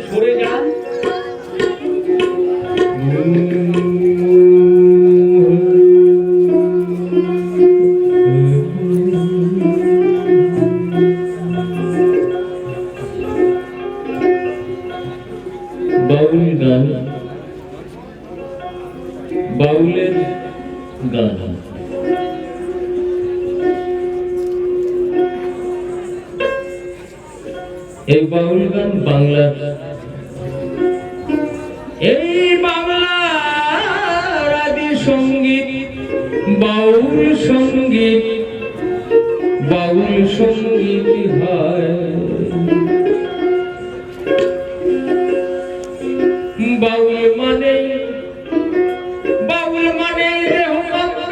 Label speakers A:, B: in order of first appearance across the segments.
A: সরে যান। বাউল গান, বাউলের গান। এই বাউল গান বাংলার, এই বাংলার আদি সঙ্গীত বাউল সঙ্গীত, বাউল সঙ্গীত হয়। বাউল মানে, বাউল মানে দেহমাত্র,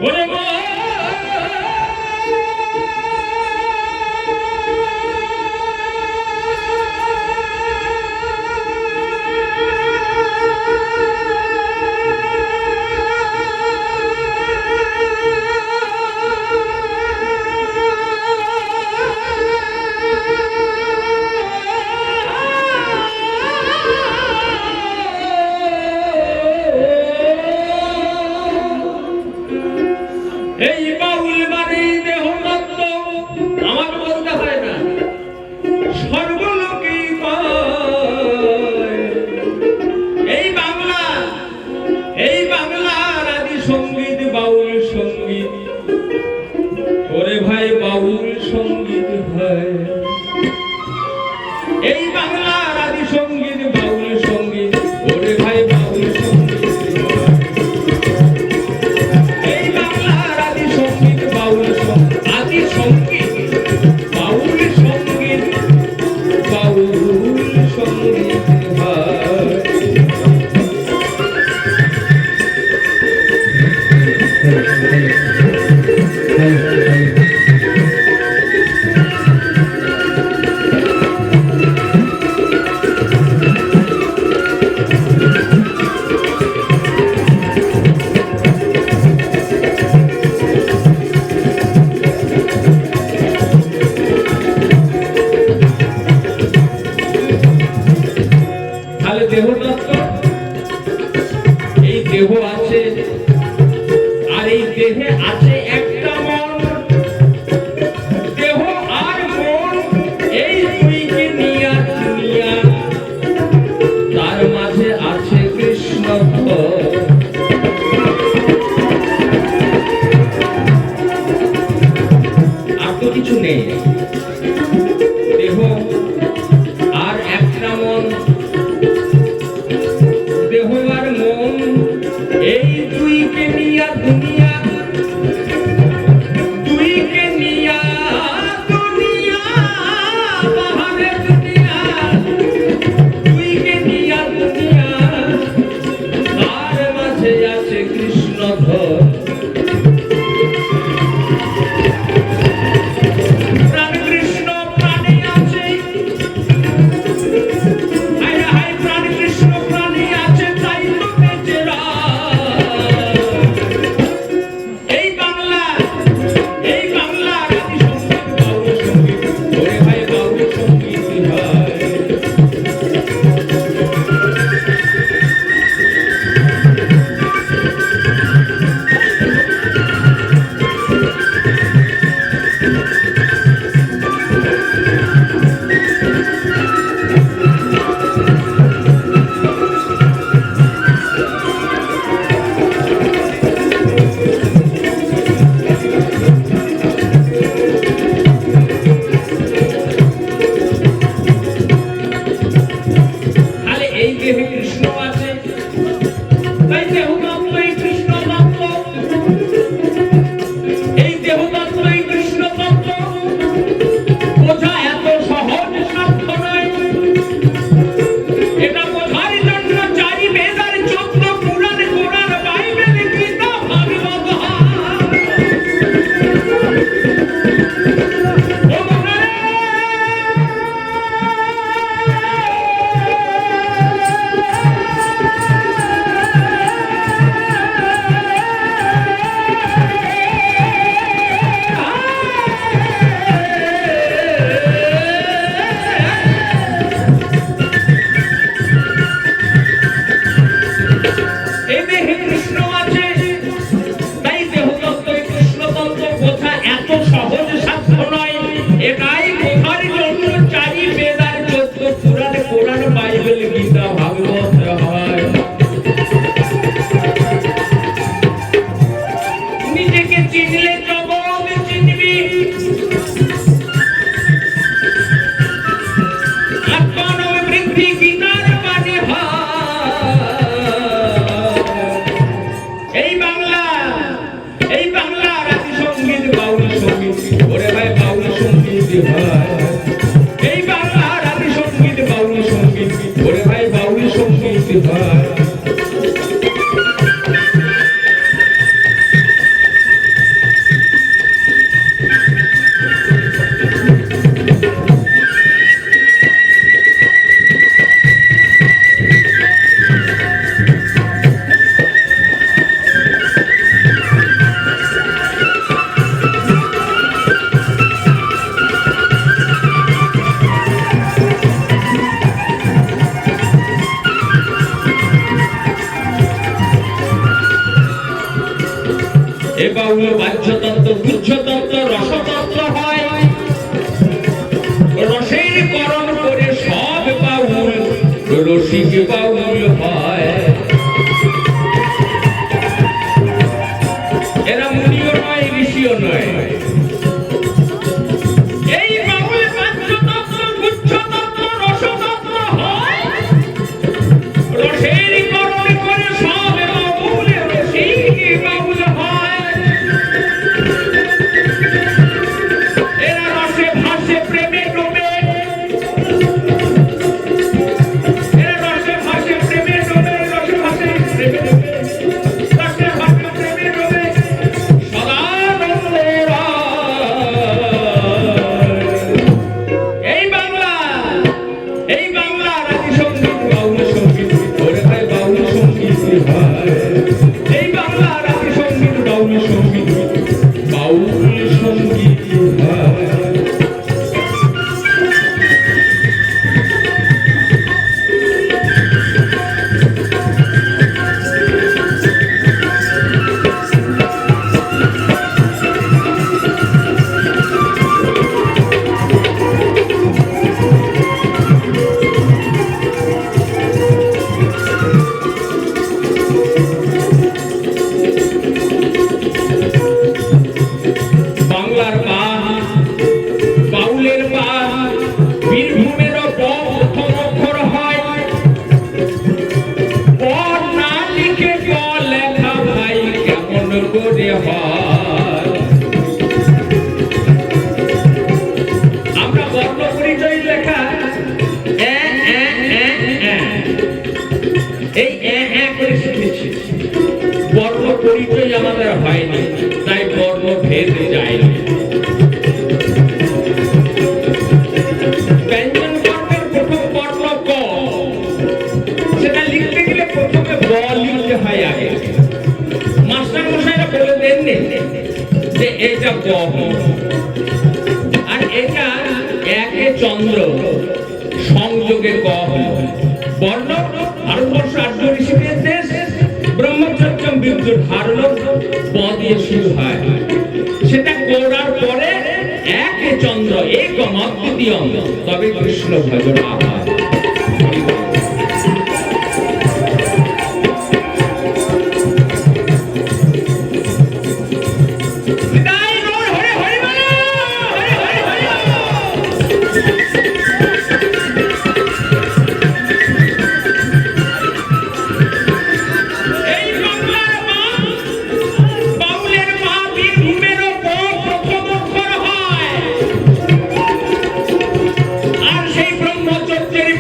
A: ওরে মা এই বাউল মানে দেহ মাত্র, আমার বলতে হয় না, সর্বলোকেই পায়। এই বাংলা, এই বাংলার আদি সঙ্গীত বাউল সঙ্গীত, ওরে ভাই বাউল সঙ্গীত হয়। এই বাংলার আদি সঙ্গীত বাউল সঙ্গীত, ওরে ভাই বাউল সঙ্গীত। এই দেহ আছে, আর এই দেহে আছে একটা মন। দেহ আর মন এই দুইকে নিয়ে দুনিয়া, তার মাঝে আছে কৃষ্ণ। আর তো কিছু নেই, দেহ আর একটা মন, দেহ আর মন এই দুইকে নিয়া দুনিয়া, দুইকে নিয়া দুনিয়া বাহারে দুনিয়া, দুইকে নিয়া দুনিয়া, তার মাঝে আছে কৃষ্ণ ধর। প্রাণ কৃষ্ণ প্রাণে আছে, যথার্থ নয়। একাই কোথার জন্য চারি বেদ আর 14 পুরাণ, কোরআন, বাইবেল, গীতা, ভাগবত হয়। নিজেকে চিনলে জগৎ চিনবি, আত্মানব বৃদ্ধি গীতার বাণী হয়। এই বাংলা রাজি সঙ্গীত বাউল সঙ্গীত, ওরে ভাই বাউল সঙ্গীত হয়। এই বাংলা রাজি সঙ্গীত বাউল সঙ্গীত, ওরে ভাই বাউল সঙ্গীত হয়। এ বাউল বাহ্যতত্ত্ব, গুহ্যতত্ত্ব, রসতত্ত্ব হয়। রসের করণ করে সব বাউল রসিক বাউল হয়। এরা মুনিও নয়, ঋষিও নয়। এই বাউল বাহ্যতত্ত্ব, গুহ্যতত্ত্ব, রসতত্ত্ব হয়। রসের করণ করে সব বাউল রসিক বাউল হয়। এরা রসে ভাসে প্রেমে ডোবে, এরা রসে ভাসে প্রেমে ডোবে, রসে ভাসে প্রেমে ডোবে, রসে ভাসে প্রেমে ডোবে সদানন্দে রায়। এই বাংলা রাজি সঙ্গীত বাউল সঙ্গীত, ওরে ভাই বাউল সঙ্গীত হয়। এই বাংলা রাজি সঙ্গীত বাউল সঙ্গীত, বাউল সঙ্গীত হয়। বাংলার বাউলের বীরভূমের প্রথম অক্ষর হয়। না লিখে লেখা ভাই কেমন করে হয়। আমরা বর্ণ পরিচয় লেখা এই করে শিখেছি। বর্ণ পরিচয় আমাদের হয়নি, তাই বর্ণ ভেদ যায়নি। ব্যঞ্জন বর্ণের প্রথম বর্ণ ক, সেটা লিখতে গেলে প্রথমে ব লিখতে হয় আগে। মাস্টার মশাইরা বলে দেননি যে এটা ক, আর এটা একে চন্দ্র সংযোগে ক বর্ণ। ভারতবর্ষ 8 ঋষিদের দেশ, ব্রহ্মচর্য বিদ্যুৎ ধারণ ব দিয়ে শুরু হয়। সেটা করার পরে একে চন্দ্র এক মদ্যম, তবে কৃষ্ণ ভজনা হয়। আর সেই ব্রহ্মচর্যের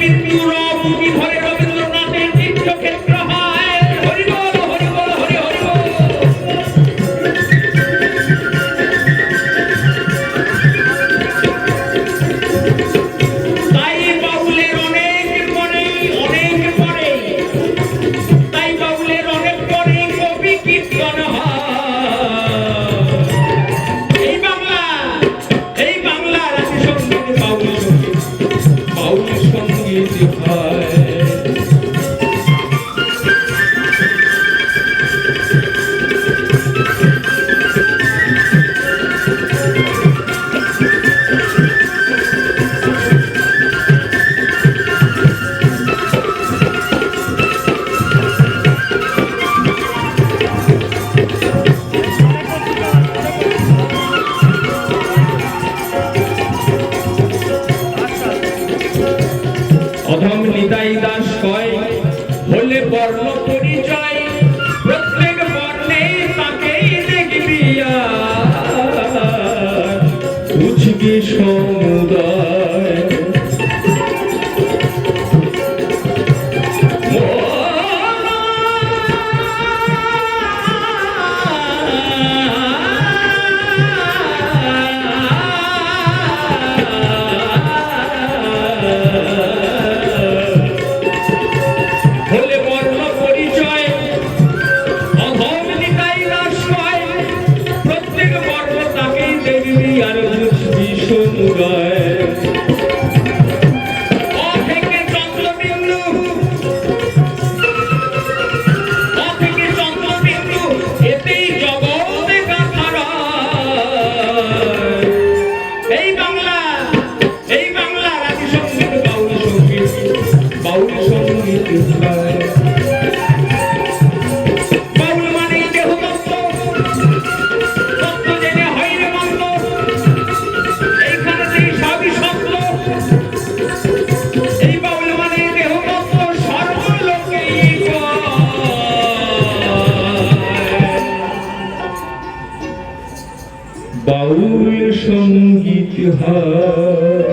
A: নিতাই দাস কয় হলে বর্ণ পরিচয় প্রত্যেক বর্ণে তাকেই দেখবি বুঝবি সমুদয় বাউল সঙ্গীত হয়।